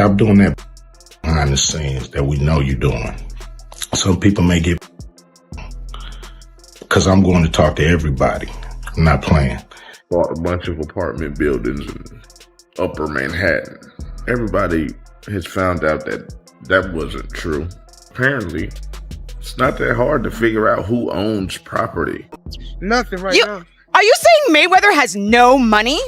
Stop doing that behind the scenes that we know you're doing. Some people may get, because I'm going to talk to everybody. I'm not playing. Bought a bunch of apartment buildings in Upper Manhattan. Everybody has found out that that wasn't true. Apparently, it's not that hard to figure out who owns property. Nothing now. Are you saying Mayweather has no money?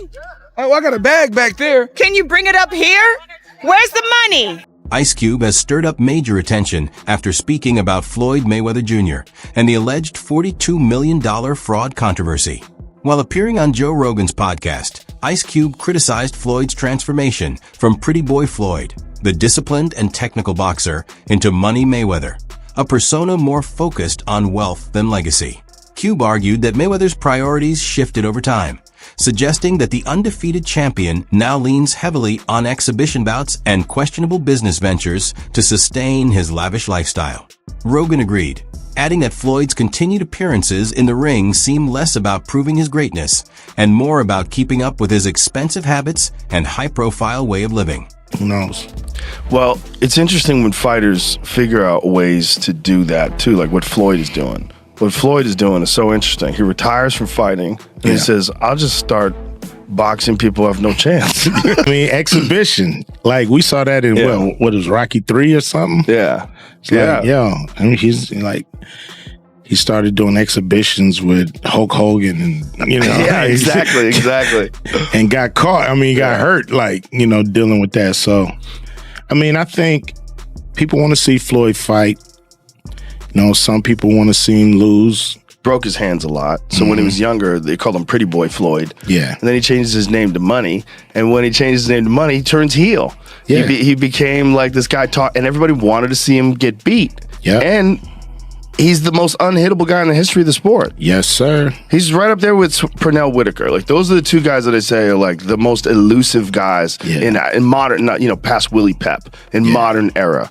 Oh, I got a bag back there. Can you bring it up here? Where's the money? Ice Cube has stirred up major attention after speaking about Floyd Mayweather Jr. and the alleged $42 million fraud controversy. While appearing on Joe Rogan's podcast, Ice Cube criticized Floyd's transformation from Pretty Boy Floyd, the disciplined and technical boxer, into Money Mayweather, a persona more focused on wealth than legacy. Cube argued that Mayweather's priorities shifted over time, suggesting that the undefeated champion now leans heavily on exhibition bouts and questionable business ventures to sustain his lavish lifestyle. Rogan agreed, adding that Floyd's continued appearances in the ring seem less about proving his greatness and more about keeping up with his expensive habits and high-profile way of living. Who knows? Well, it's interesting when fighters figure out ways to do that too, like what Floyd is doing. What Floyd is doing is so interesting. He retires from fighting and he says, I'll just start boxing people who have no chance. I mean, exhibition. Like, we saw that in, what was Rocky 3 or something? Yeah. I mean, he's like, he started doing exhibitions with Hulk Hogan and, Yeah, exactly. And got caught. I mean, he got hurt, like, dealing with that. So, I mean, I think people want to see Floyd fight. Some people want to see him lose. Broke his hands a lot. So when he was younger, they called him Pretty Boy Floyd. Yeah. And then he changes his name to Money. And when he changes his name to Money, he turns heel. Yeah. He became like this guy and everybody wanted to see him get beat. Yeah. And he's the most unhittable guy in the history of the sport. Yes, sir. He's right up there with Pernell Whitaker. Like, those are the two guys that I say are like the most elusive guys in modern, past Willie Pep, in modern era.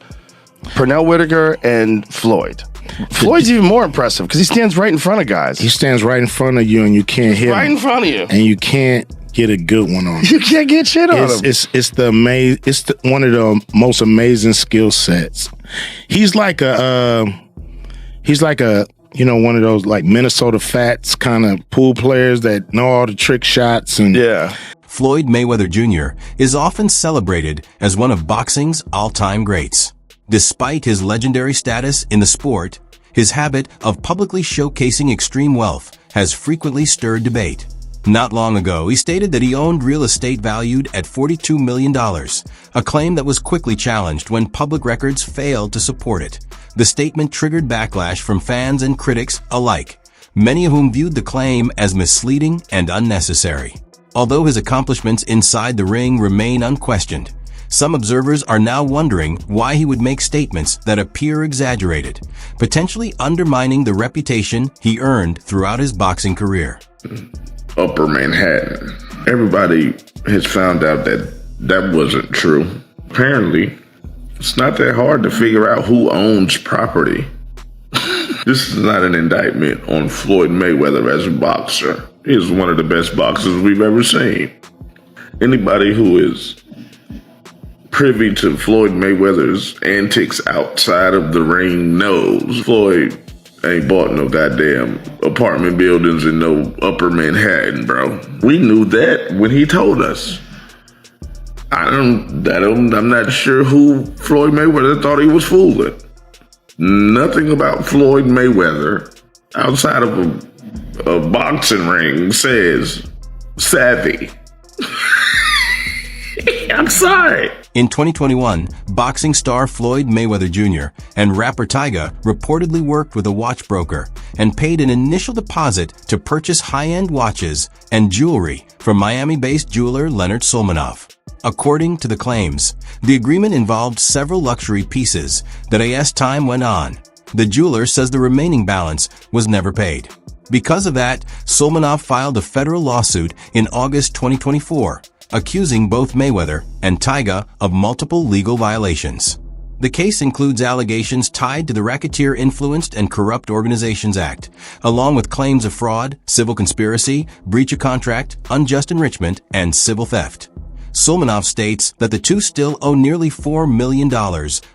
Pernell Whitaker and Floyd. Floyd's even more impressive because he stands right in front of guys. He stands right in front of you and you can't hit him. Right in front of you. And you can't get a good one on him. You can't get shit on him. It's one of the most amazing skill sets. He's like a one of those like Minnesota Fats kind of pool players that know all the trick shots and Floyd Mayweather Jr. is often celebrated as one of boxing's all-time greats. Despite his legendary status in the sport, his habit of publicly showcasing extreme wealth has frequently stirred debate. Not long ago, he stated that he owned real estate valued at $42 million, a claim that was quickly challenged when public records failed to support it. The statement triggered backlash from fans and critics alike, many of whom viewed the claim as misleading and unnecessary. Although his accomplishments inside the ring remain unquestioned, some observers are now wondering why he would make statements that appear exaggerated, potentially undermining the reputation he earned throughout his boxing career. Upper Manhattan. Everybody has found out that that wasn't true. Apparently, it's not that hard to figure out who owns property. This is not an indictment on Floyd Mayweather as a boxer. He is one of the best boxers we've ever seen. Anybody who is privy to Floyd Mayweather's antics outside of the ring knows Floyd ain't bought no goddamn apartment buildings in no Upper Manhattan, bro. We knew that when he told us. I'm not sure who Floyd Mayweather thought he was fooling. Nothing about Floyd Mayweather outside of a boxing ring says savvy. I'm sorry. In 2021, boxing star Floyd Mayweather Jr. and rapper Tyga reportedly worked with a watch broker and paid an initial deposit to purchase high-end watches and jewelry from Miami-based jeweler Leonard Solmanoff. According to the claims, the agreement involved several luxury pieces that as time went on, the jeweler says the remaining balance was never paid. Because of that, Solmanoff filed a federal lawsuit in August 2024, accusing both Mayweather and Tyga of multiple legal violations. The case includes allegations tied to the Racketeer Influenced and Corrupt Organizations Act, along with claims of fraud, civil conspiracy, breach of contract, unjust enrichment, and civil theft. Sulmanov states that the two still owe nearly $4 million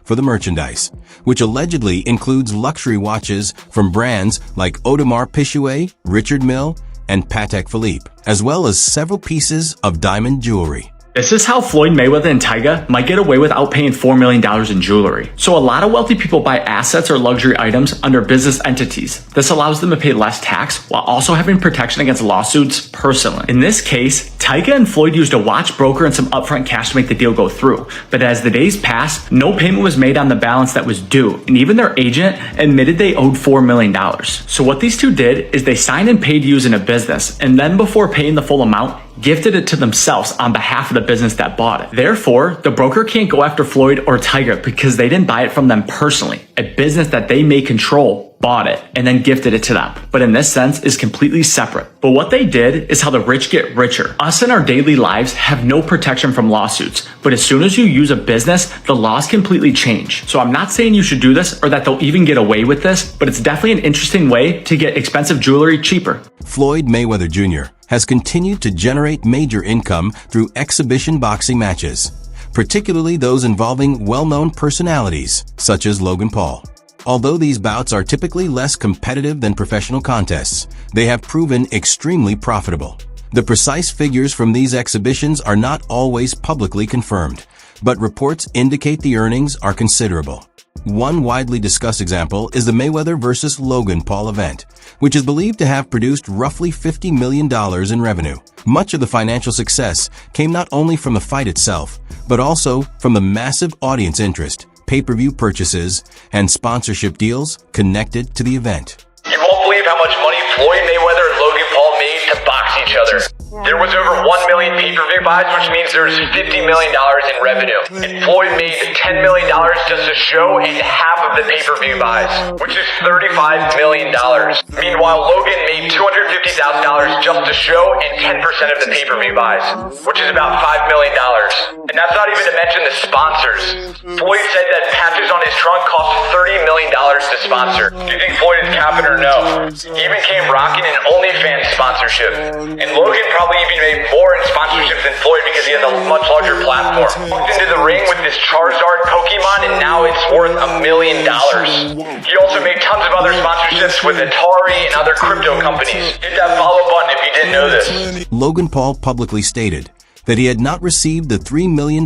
for the merchandise, which allegedly includes luxury watches from brands like Audemars Piguet, Richard Mille, and Patek Philippe, as well as several pieces of diamond jewelry. This is how Floyd Mayweather and Tyga might get away without paying $4 million in jewelry. So a lot of wealthy people buy assets or luxury items under business entities. This allows them to pay less tax while also having protection against lawsuits personally. In this case, Tyga and Floyd used a watch broker and some upfront cash to make the deal go through. But as the days passed, no payment was made on the balance that was due, and even their agent admitted they owed $4 million. So what these two did is they signed and paid using a business, and then before paying the full amount, gifted it to themselves on behalf of the business that bought it. Therefore, the broker can't go after Floyd or Tyga because they didn't buy it from them personally. A business that they may control bought it and then gifted it to them, but in this sense is completely separate. But what they did is how the rich get richer. Us in our daily lives have no protection from lawsuits, but as soon as you use a business, the laws completely change. So I'm not saying you should do this or that they'll even get away with this, but it's definitely an interesting way to get expensive jewelry cheaper. Floyd Mayweather Jr. has continued to generate major income through exhibition boxing matches, particularly those involving well-known personalities such as Logan Paul. Although these bouts are typically less competitive than professional contests, they have proven extremely profitable. The precise figures from these exhibitions are not always publicly confirmed, but reports indicate the earnings are considerable. One widely discussed example is the Mayweather vs. Logan Paul event, which is believed to have produced roughly $50 million in revenue. Much of the financial success came not only from the fight itself, but also from the massive audience interest, pay-per-view purchases, and sponsorship deals connected to the event. You won't believe how much money Floyd Mayweather and Logan Paul made to box each other. There was over 1 million pay-per-view buys, which means there's $50 million in revenue. And Floyd made $10 million just to show and half of the pay-per-view buys, which is $35 million. Meanwhile, Logan made $250,000 just to show and 10% of the pay-per-view buys, which is about $5 million. And that's not even to mention the sponsors. Floyd said that patches on his trunk cost $30 million to sponsor. Do you think Floyd is capping or no? He even came rocking an OnlyFans sponsorship. And Logan probably even made more in sponsorships than Floyd because he has a much larger platform. Walked into the ring with this Charizard Pokemon and now it's worth $1 million. He also made tons of other sponsorships with Atari and other crypto companies. Hit that follow button if you didn't know this. Logan Paul publicly stated that he had not received the $3 million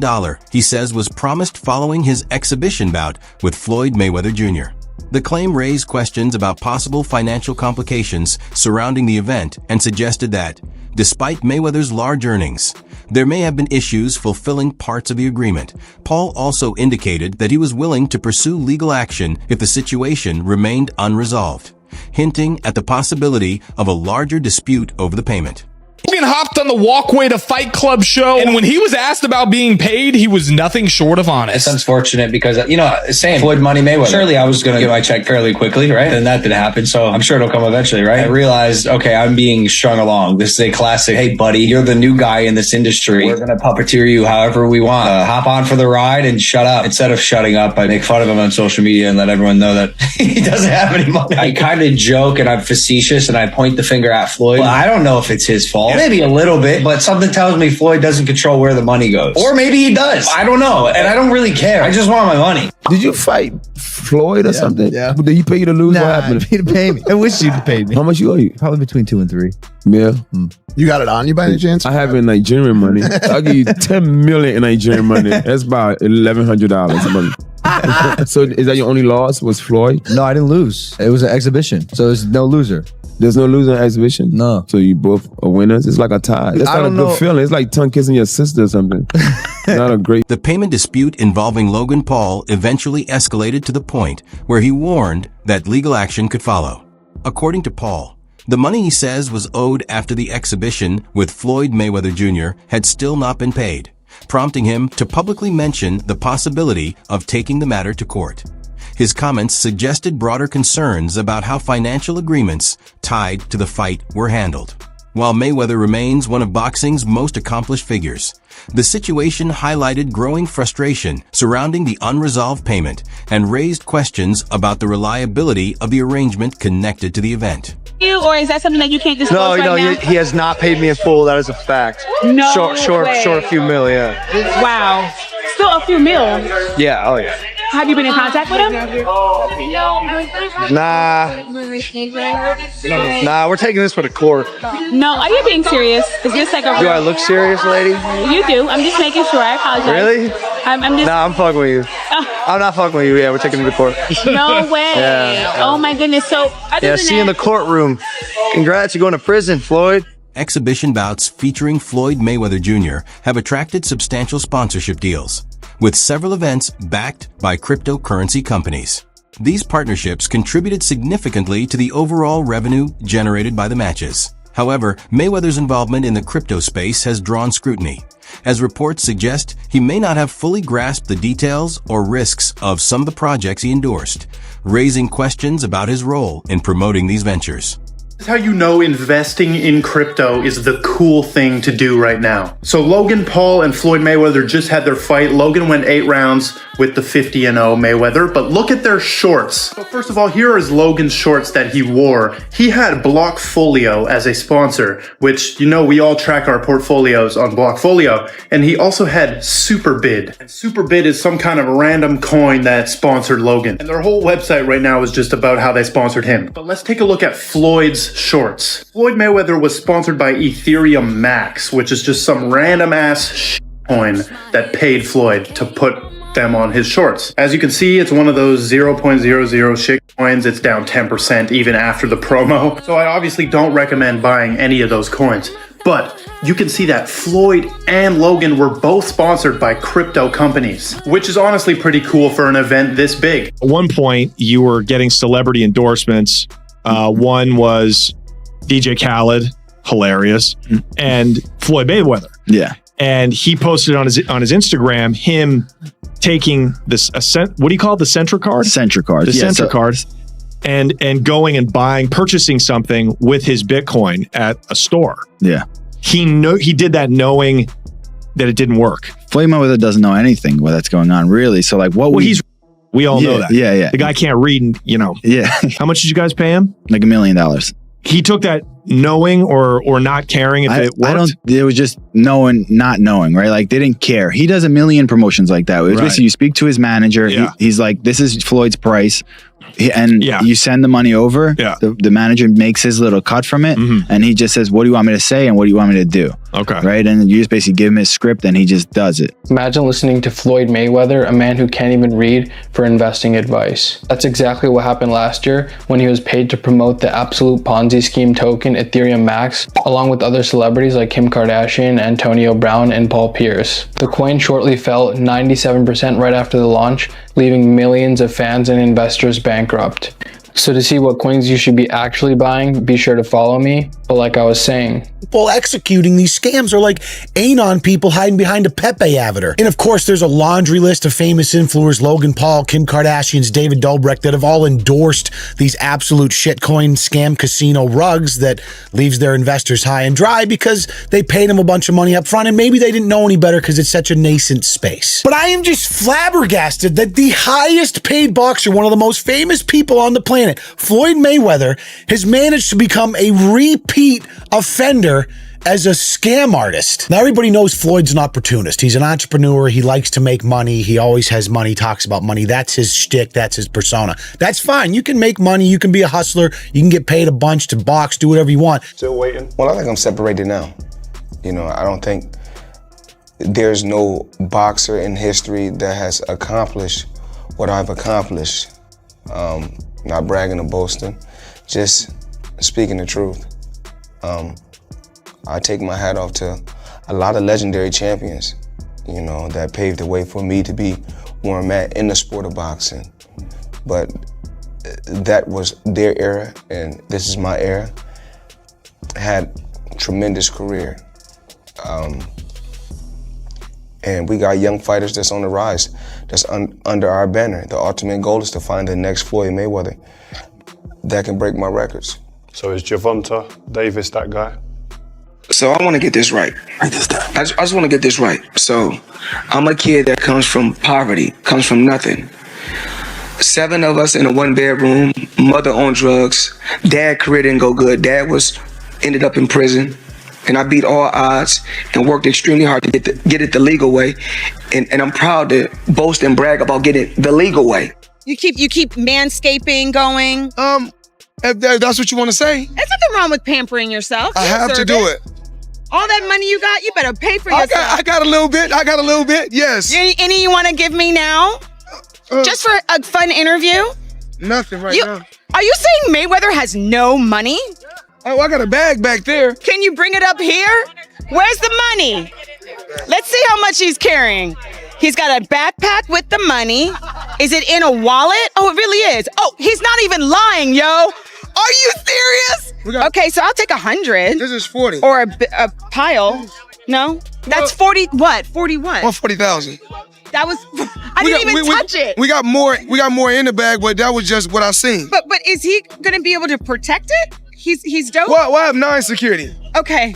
he says was promised following his exhibition bout with Floyd Mayweather Jr. The claim raised questions about possible financial complications surrounding the event and suggested that, despite Mayweather's large earnings, there may have been issues fulfilling parts of the agreement. Paul also indicated that he was willing to pursue legal action if the situation remained unresolved, hinting at the possibility of a larger dispute over the payment. Logan hopped on the walkway to Fight Club show, and when he was asked about being paid, he was nothing short of honest. It's unfortunate because, same Floyd Money Mayweather. Surely I was going to get my check fairly quickly, right? And that didn't happen, so I'm sure it'll come eventually, right? I realized, okay, I'm being strung along. This is a classic, hey, buddy, you're the new guy in this industry. We're going to puppeteer you however we want. Hop on for the ride and shut up. Instead of shutting up, I make fun of him on social media and let everyone know that he doesn't have any money. I kind of joke and I'm facetious and I point the finger at Floyd. Well, I don't know if it's his fault. Maybe a little bit, but something tells me Floyd doesn't control where the money goes. Or maybe he does. I don't know. And I don't really care. I just want my money. Did you fight Floyd or something? Yeah. Did he pay you to lose? Nah, what happened? He didn't pay me. I wish you'd pay me. How much you owe you? Probably between 2 and 3. Yeah. You got it on you by any chance? I have in Nigerian money. I'll give you 10 million in Nigerian money. That's about $1,100. So is that your only loss was Floyd? No, I didn't lose. It was an exhibition. So there's no loser. There's no loser in exhibition? No. So you both are winners? It's like a tie. That's not a good feeling. It's like tongue kissing your sister or something. Not a great... The payment dispute involving Logan Paul eventually escalated to the point where he warned that legal action could follow. According to Paul, the money he says was owed after the exhibition with Floyd Mayweather Jr. had still not been paid, prompting him to publicly mention the possibility of taking the matter to court. His comments suggested broader concerns about how financial agreements tied to the fight were handled. While Mayweather remains one of boxing's most accomplished figures, the situation highlighted growing frustration surrounding the unresolved payment and raised questions about the reliability of the arrangement connected to the event. you, or is that something that you can't disclose right now? He has not paid me in full. That is a fact. No short way. a few mil, yeah. Wow. Still a few mil. Yeah, oh yeah. Have you been in contact with him? Nah, we're taking this for the court. No, are you being serious? Is this like a... Do I look serious, lady? You do. I'm just making sure. I apologize. Really? I'm just... Nah, I'm fucking with you. I'm not fucking with you. Yeah, we're taking him to court. No way. Yeah. Oh my goodness. So, See you in the courtroom. Congrats, you're going to prison, Floyd. Exhibition bouts featuring Floyd Mayweather Jr. have attracted substantial sponsorship deals, with several events backed by cryptocurrency companies. These partnerships contributed significantly to the overall revenue generated by the matches. However, Mayweather's involvement in the crypto space has drawn scrutiny, as reports suggest he may not have fully grasped the details or risks of some of the projects he endorsed, raising questions about his role in promoting these ventures. This is how you know investing in crypto is the cool thing to do right now. So Logan Paul and Floyd Mayweather just had their fight. Logan went 8 rounds with the 50-0 Mayweather, but look at their shorts. So first of all, here is Logan's shorts that he wore. He had Blockfolio as a sponsor, which, you know, we all track our portfolios on Blockfolio. And he also had Superbid. And Superbid is some kind of random coin that sponsored Logan. And their whole website right now is just about how they sponsored him. But let's take a look at Floyd's shorts. Floyd Mayweather was sponsored by Ethereum Max, which is just some random ass coin that paid Floyd to put them on his shorts. As you can see, it's one of those 0.00 shit coins. It's down 10% even after the promo. So I obviously don't recommend buying any of those coins. But you can see that Floyd and Logan were both sponsored by crypto companies, which is honestly pretty cool for an event this big. At one point, you were getting celebrity endorsements. One was DJ Khaled, hilarious, and Floyd Mayweather. Yeah. And he posted on his Instagram him taking this what do you call it? The Centra card? Centra card. The Centra card. And going and purchasing something with his Bitcoin at a store. Yeah. He did that knowing that it didn't work. Floyd Mayweather doesn't know anything that's going on, really. So like we all know that. Yeah, yeah. The guy can't read, and Yeah. How much did you guys pay him? Like $1 million. He took that knowing or not caring if it worked? It was just knowing, not knowing, right? Like they didn't care. He does a million promotions like that. It was basically you speak to his manager. Yeah. He's like, this is Floyd's price. And you send the money over. Yeah. The manager makes his little cut from it. And he just says, what do you want me to say? And what do you want me to do? Okay. Right. And you just basically give him his script and he just does it. Imagine listening to Floyd Mayweather, a man who can't even read, for investing advice. That's exactly what happened last year when he was paid to promote the absolute Ponzi scheme token Ethereum Max, along with other celebrities like Kim Kardashian, Antonio Brown, and Paul Pierce. The coin shortly fell 97% right after the launch, leaving millions of fans and investors bankrupt. So to see what coins you should be actually buying, be sure to follow me. But like I was saying, people executing these scams are like anon people hiding behind a Pepe avatar. And of course, there's a laundry list of famous influencers, Logan Paul, Kim Kardashian's David Dobrik, that have all endorsed these absolute shitcoin scam casino rugs that leaves their investors high and dry because they paid them a bunch of money up front and maybe they didn't know any better because it's such a nascent space. But I am just flabbergasted that the highest paid boxer, one of the most famous people on the planet, Floyd Mayweather, has managed to become a repeat offender as a scam artist. Now, everybody knows Floyd's an opportunist. He's an entrepreneur. He likes to make money. He always has money, talks about money. That's his shtick. That's his persona. That's fine. You can make money. You can be a hustler. You can get paid a bunch to box, do whatever you want. Still waiting? Well, I think I'm separated now. I don't think there's no boxer in history that has accomplished what I've accomplished. Not bragging or boasting, just speaking the truth. I take my hat off to a lot of legendary champions, that paved the way for me to be where I'm at in the sport of boxing. But that was their era, and this is my era. Had tremendous career. And we got young fighters that's on the rise, that's under our banner. The ultimate goal is to find the next Floyd Mayweather that can break my records. So is Gervonta Davis that guy? So I want to get this right. Write this down. I just want to get this right. So I'm a kid that comes from poverty, comes from nothing. 7 of us in a 1-bedroom, mother on drugs. Dad career didn't go good. Dad ended up in prison. And I beat all odds and worked extremely hard to get it the legal way. And I'm proud to boast and brag about getting the legal way. You keep manscaping going. If that's what you want to say. There's nothing wrong with pampering yourself. I have to do it. All that money you got, you better pay for yourself. I got a little bit. Yes. Any you want to give me now? Just for a fun interview? Nothing now. Are you saying Mayweather has no money? Oh, I got a bag back there. Can you bring it up here? Where's the money? Let's see how much he's carrying. He's got a backpack with the money. Is it in a wallet? Oh, it really is. Oh, he's not even lying, yo. Are you serious? Okay, so I'll take 100. This is 40. Or a pile. No? That's 40 what? 40 what? 140,000. That was I didn't even touch it. We got more in the bag, but that was just what I seen. But is he gonna be able to protect it? He's dope. Well, I have 9 security. Okay.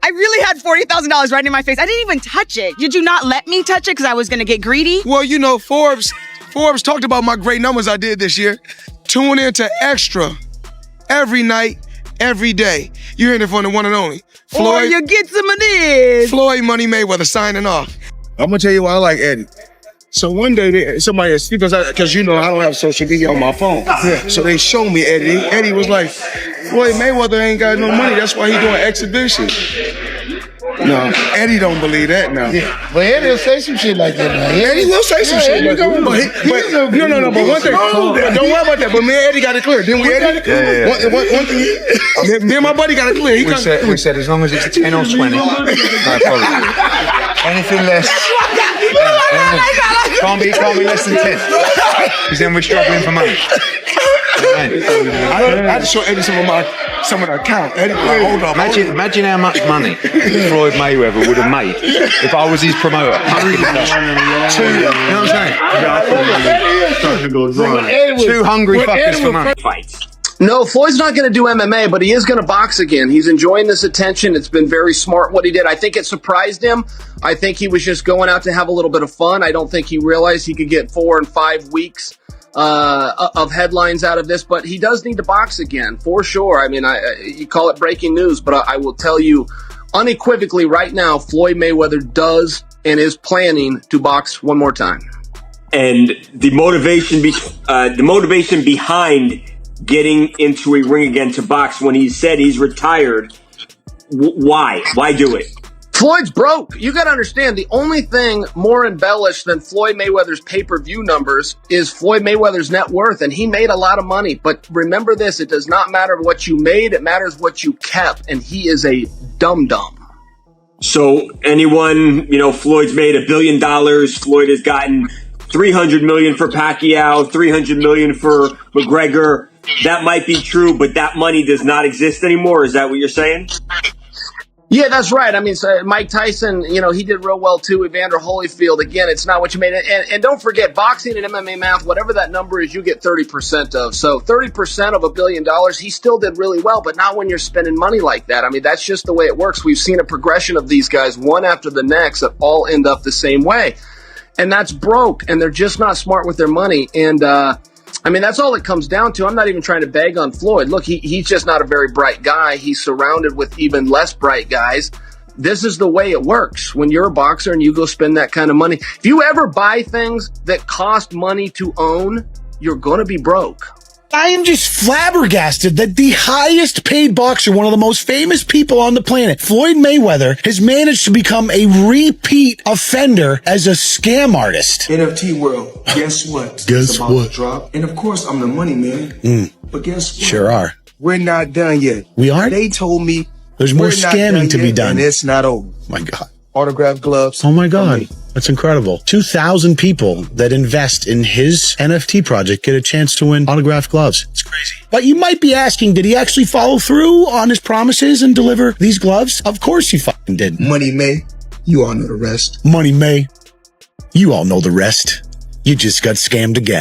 I really had $40,000 right in my face. I didn't even touch it. Did you not let me touch it because I was gonna get greedy? Well, you know, Forbes talked about my great numbers I did this year. Tune into Extra every night, every day. You hearing it from the one and only Floyd. Or you get some of this. Floyd Money Mayweather signing off. I'm gonna tell you why I like Eddie. So one day, somebody, because you know I don't have social media on my phone. Yeah. So they showed me Eddie. Eddie was like, Floyd Mayweather ain't got no money. That's why he doing exhibitions. No, Eddie don't believe that now. Yeah. But Eddie will say some shit like that, man. Eddie will say some shit like that. But one thing, don't worry about that. But me and Eddie got it clear. Didn't we, Eddie? Yeah. One thing, me and my buddy got it clear. We said as long as it's 10 or 20, no problem. Anything less. Can't be less than 10. Because then we're struggling for money. I had to show Eddie some of the account. Eddie, hold on. Imagine how much money Floyd Mayweather would have made if I was his promoter. 200, you know what I'm saying? 2 hungry fuckers for money. No, Floyd's not going to do MMA, but he is going to box again. He's enjoying this attention. It's been very smart what he did. I think it surprised him. I think he was just going out to have a little bit of fun. I don't think he realized he could get 4 and 5 weeks of headlines out of this, but he does need to box again, for sure. I mean, you call it breaking news, but I will tell you unequivocally right now, Floyd Mayweather does and is planning to box one more time. And the motivation behind getting into a ring again to box when he said he's retired, why do it? Floyd's broke. You got to understand, the only thing more embellished than Floyd Mayweather's pay-per-view numbers is Floyd Mayweather's net worth, and he made a lot of money. But remember this, it does not matter what you made, it matters what you kept, and he is a dum-dum. So anyone, Floyd's made $1 billion. Floyd has gotten $300 million for Pacquiao, $300 million for McGregor. That might be true, but that money does not exist anymore. Is that what you're saying? Yeah, that's right. I mean, so Mike Tyson, he did real well too. Evander Holyfield, again, it's not what you made. And don't forget, boxing and MMA math, whatever that number is, you get 30% of. So 30% of $1 billion, he still did really well, but not when you're spending money like that. I mean, that's just the way it works. We've seen a progression of these guys, one after the next, that all end up the same way. And that's broke, and they're just not smart with their money. And, I mean, that's all it comes down to. I'm not even trying to bag on Floyd. Look, he's just not a very bright guy. He's surrounded with even less bright guys. This is the way it works. When you're a boxer and you go spend that kind of money, if you ever buy things that cost money to own, you're going to be broke. I am just flabbergasted that the highest paid boxer, one of the most famous people on the planet, Floyd Mayweather, has managed to become a repeat offender as a scam artist. NFT world, guess what? Guess what? Drop. And of course, I'm the money man. But guess what? Sure are. We're not done yet. We aren't? They told me there's more scamming to be done. And it's not over. My God. Autograph gloves. Oh my God. That's incredible. 2,000 people that invest in his NFT project get a chance to win autographed gloves. It's crazy. But you might be asking, did he actually follow through on his promises and deliver these gloves? Of course he fucking did. Money May, you all know the rest. Money May, you all know the rest. You just got scammed again.